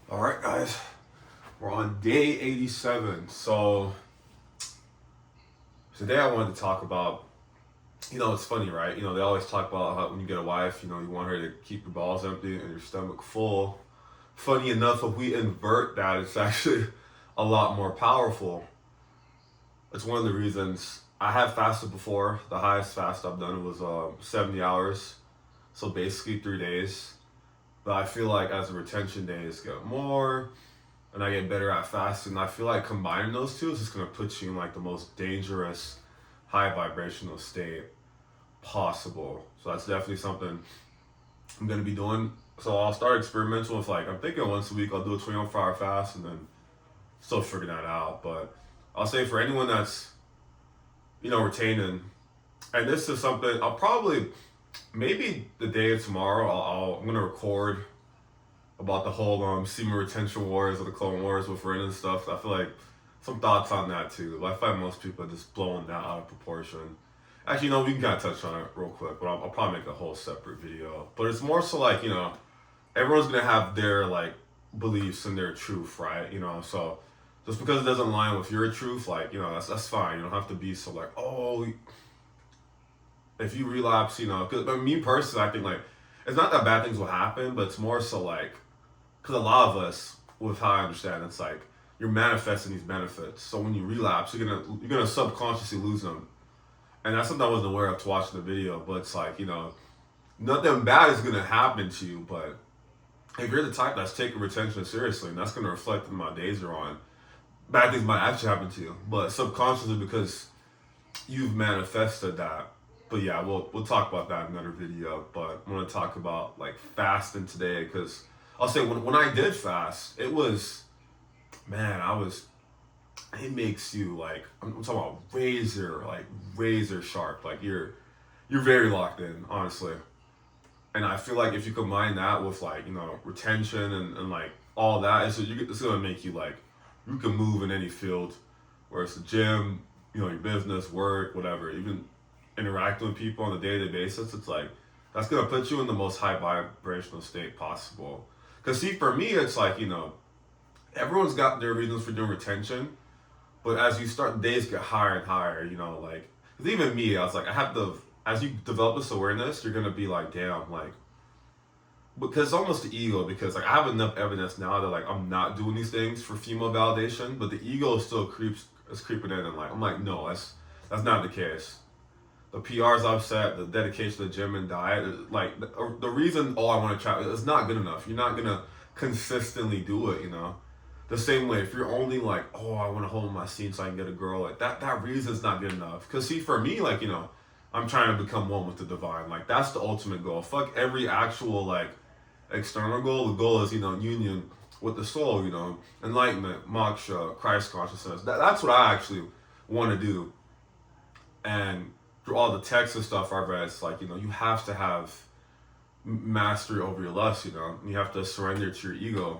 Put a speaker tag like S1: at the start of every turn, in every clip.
S1: All right, guys, we're on day 87. So today I wanted to talk about, it's funny, right? They always talk about how when you get a wife, you want her to keep your balls empty and your stomach full. Funny enough, if we invert that, it's actually a lot more powerful. It's one of the reasons I have fasted before. The highest fast I've done was 70 hours. So basically 3 days. But I feel like as the retention days get more, and I get better at fasting. I feel like combining those two is just gonna put you in like the most dangerous high vibrational state possible. So that's definitely something I'm gonna be doing. So I'll start experimental with I'm thinking once a week I'll do a 24-hour fast and then still figuring that out. But I'll say for anyone that's, retaining, and this is something I'll probably maybe the day of tomorrow I'm gonna record about the whole semen retention wars or the Clone Wars with Ren and stuff. I feel like some thoughts on that too. But I find most people are just blowing that out of proportion. Actually, we can kind of touch on it real quick, but I'll probably make a whole separate video. But it's more so everyone's gonna have their beliefs and their truth, right? So just because it doesn't align with your truth, that's fine. You don't have to be so oh, if you relapse, because me personally, I think it's not that bad things will happen, but it's more so because a lot of us, with how I understand, it's you're manifesting these benefits. So when you relapse, you're gonna subconsciously lose them, and that's something I wasn't aware of to watching the video. But it's nothing bad is gonna happen to you. But if you're the type that's taking retention seriously, and that's gonna reflect in my days you're on, bad things might actually happen to you. But subconsciously, because you've manifested that. But yeah, we'll talk about that in another video. But I want to talk about fasting today because I'll say when I did fast, it was, man, it makes you I'm talking about razor sharp. You're very locked in, honestly. And I feel if you combine that with retention and all that, it's gonna make you you can move in any field, where it's the gym, your business, work, whatever, even interacting with people on a day-to-day basis. It's that's gonna put you in the most high vibrational state possible. Because see, for me, it's everyone's got their reasons for doing retention, but as you start, days get higher and higher. Cause even me, I was I have as you develop this awareness, you're gonna be damn, because it's almost the ego. Because I have enough evidence now that I'm not doing these things for female validation, but the ego still is creeping in, and I'm no, that's not the case. The PRs I've set, the dedication to the gym and diet, the reason I want to try it's not good enough. You're not gonna consistently do it, The same way, if you're only oh, I want to hold my seat so I can get a girl, that reason's not good enough. Cause see, for me, I'm trying to become one with the divine. That's the ultimate goal. Fuck every actual external goal. The goal is union with the soul. Enlightenment, moksha, Christ consciousness. That's what I actually want to do. And through all the texts and stuff I've read, it's you have to have mastery over your lust. You have to surrender to your ego.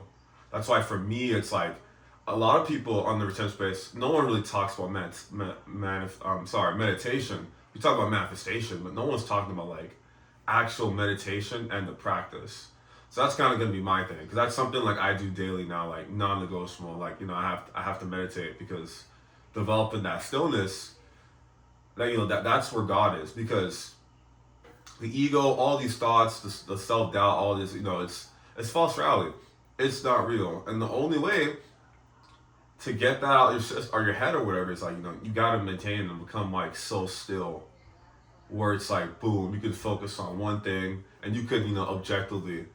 S1: That's why for me, it's a lot of people on the retention space. No one really talks about meditation. We talk about manifestation, but no one's talking about actual meditation and the practice. So that's kind of gonna be my thing, because that's something I do daily now, non-negotiable. I have to meditate, because developing that stillness, that's where God is. Because the ego, all these thoughts, the self-doubt, all this, it's false reality. It's not real. And the only way to get that out of your head or whatever is you gotta maintain and become so still, where it's boom, you can focus on one thing and you could objectively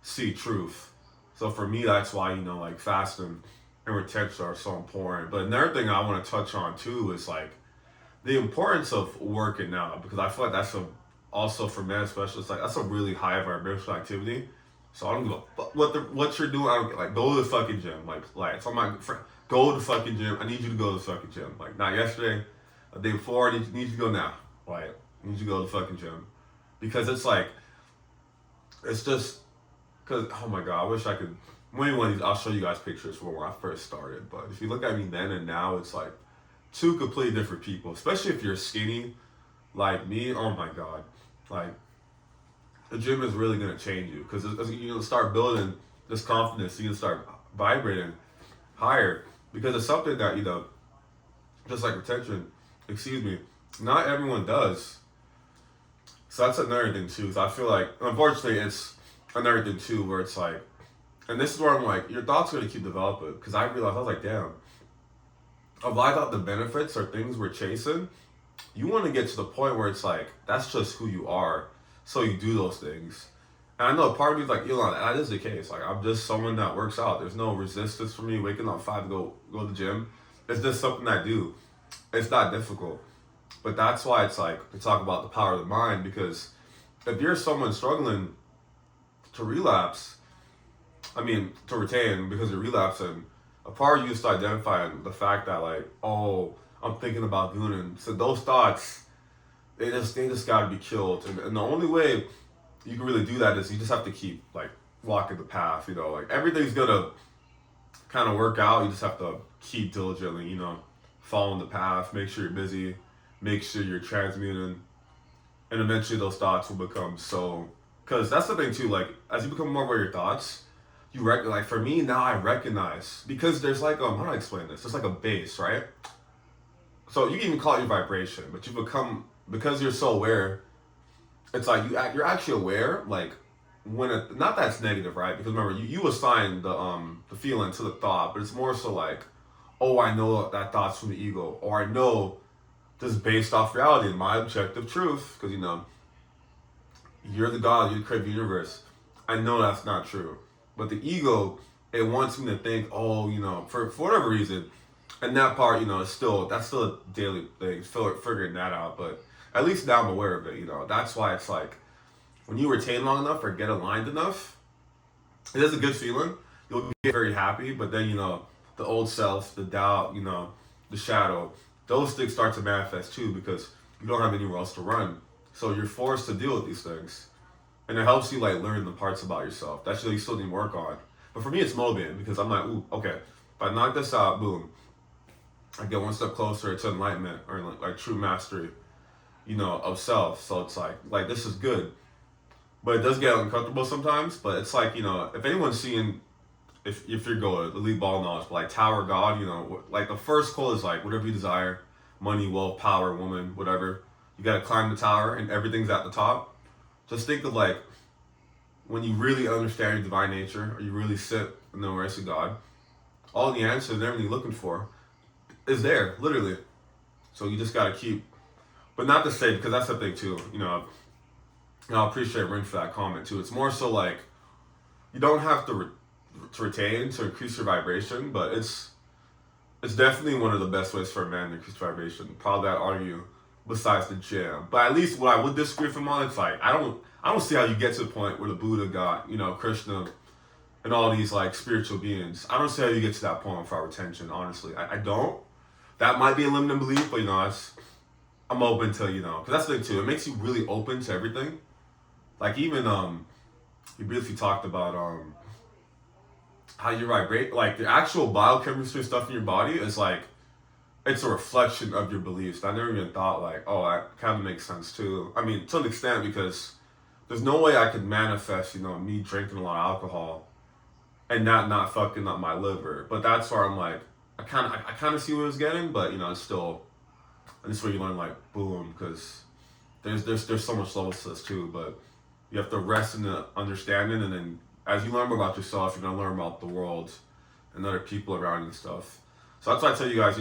S1: see truth. So for me, that's why fasting and retention are so important. But another thing I want to touch on too is the importance of working out, because I feel that's also for men especially, it's that's a really high vibrational activity. So I don't give a fuck what you're doing. I don't get go to the fucking gym. So my friend, go to the fucking gym. I need you to go to the fucking gym. Not yesterday, the day before. I need you to go now. I need you to go to the fucking gym, because it's just because, oh my god, I wish I could. Maybe one of these, I'll show you guys pictures from when I first started. But if you look at me then and now, it's two completely different people. Especially if you're skinny like me. Oh my god, the gym is really gonna change you, because as you start building this confidence, you can start vibrating higher because it's something that, just like retention, excuse me, not everyone does. So that's another thing too. So I feel like, unfortunately, it's another thing too where it's like, and this is where I'm like, your thoughts are gonna keep developing. Because I realized, I was like, damn, a lot of the benefits or things we're chasing, you want to get to the point where it's like, that's just who you are. So you do those things. And I know part of me is like, Elon, that is the case. Like, I'm just someone that works out. There's no resistance for me waking up 5 to go to the gym. It's just something I do. It's not difficult. But that's why it's like, to talk about the power of the mind, because if you're someone struggling to relapse, to retain because you're relapsing, a part of you is to identify the fact that, like, oh, I'm thinking about doing it. So those thoughts, they just got to be killed. And the only way you can really do that is you just have to keep, like, walking the path. Like, everything's gonna kind of work out. You just have to keep diligently, following the path. Make sure you're busy. Make sure you're transmuting, and eventually those thoughts will become so. Because that's the thing too. Like, as you become more aware of your thoughts, like, for me now, I recognize, because there's like how do I explain this? There's like a base, right? So you can even call it your vibration, but you become, because you're so aware. It's like you're actually aware, like, when not that it's negative, right? Because remember, you assign the feeling to the thought, but it's more so like, oh, I know that thought's from the ego, or I know just based off reality and my objective truth, because you're the God, you create the universe. I know that's not true, but the ego, it wants me to think, oh, for whatever reason, and that part, is that's still a daily thing, figuring that out, but. At least now I'm aware of it, That's why it's like, when you retain long enough or get aligned enough, it is a good feeling. You'll get very happy, but then, the old self, the doubt, the shadow, those things start to manifest too because you don't have anywhere else to run. So you're forced to deal with these things. And it helps you, like, learn the parts about yourself that you still need to work on. But for me, it's motivating because I'm like, ooh, okay, if I knock this out, boom, I get one step closer to enlightenment or like true mastery. Of self. So it's like this is good. But it does get uncomfortable sometimes. But it's like, if anyone's seeing, if you're going to lead ball knowledge, but like Tower God, like the first quote is like, whatever you desire, money, wealth, power, woman, whatever, you got to climb the tower and everything's at the top. Just think of, like, when you really understand your divine nature, or you really sit in the embrace of God, all the answers and everything you're looking for is there, literally. So you just got to keep. But not to say, because that's the thing too, I appreciate Rin for that comment too. It's more so like, you don't have to retain to increase your vibration, but it's definitely one of the best ways for a man to increase vibration. Probably I'd argue, besides the gym. But at least what I would disagree with him on, it's like, I don't see how you get to the point where the Buddha got, Krishna, and all these, like, spiritual beings. I don't see how you get to that point without retention, honestly. I don't. That might be a limiting belief, but I'm open to, because that's the thing too. It makes you really open to everything. Like, even you briefly talked about how you vibrate. Like, the actual biochemistry stuff in your body is like, it's a reflection of your beliefs. I never even thought, like, oh, that kind of makes sense too. To an extent, because there's no way I could manifest, me drinking a lot of alcohol and not fucking up my liver. But that's where I'm like, I kind of see what it's getting, but it's still. And this is where you learn, like, boom, because there's so much levels to this too, but you have to rest in the understanding, and then as you learn more about yourself, you're gonna learn about the world and other people around you and stuff. So that's why I tell you guys,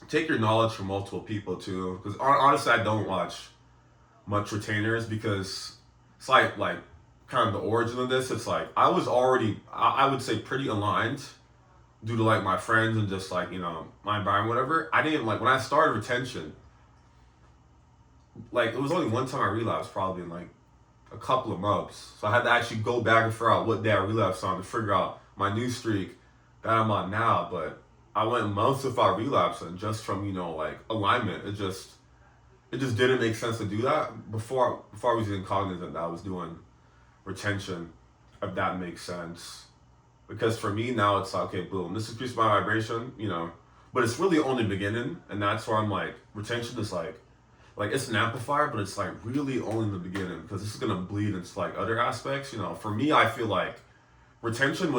S1: take your knowledge from multiple people too, because honestly, I don't watch much retainers because it's like kind of the origin of this. It's like I was already, I would say, pretty aligned due to, like, my friends and just, like, my environment, whatever. I didn't, like, when I started retention, like, it was only one time I relapsed, probably in, like, a couple of months. So I had to actually go back and figure out what day I relapsed on to figure out my new streak that I'm on now. But I went months without relapsing just from, like, alignment. It just didn't make sense to do that before I was even cognizant that I was doing retention, if that makes sense. Because for me now, it's like, okay, boom, this increased my vibration, but it's really only beginning, and that's where I'm like, retention is like it's an amplifier, but it's like really only in the beginning, because this is gonna bleed into, like, other aspects. For me, I feel like retention was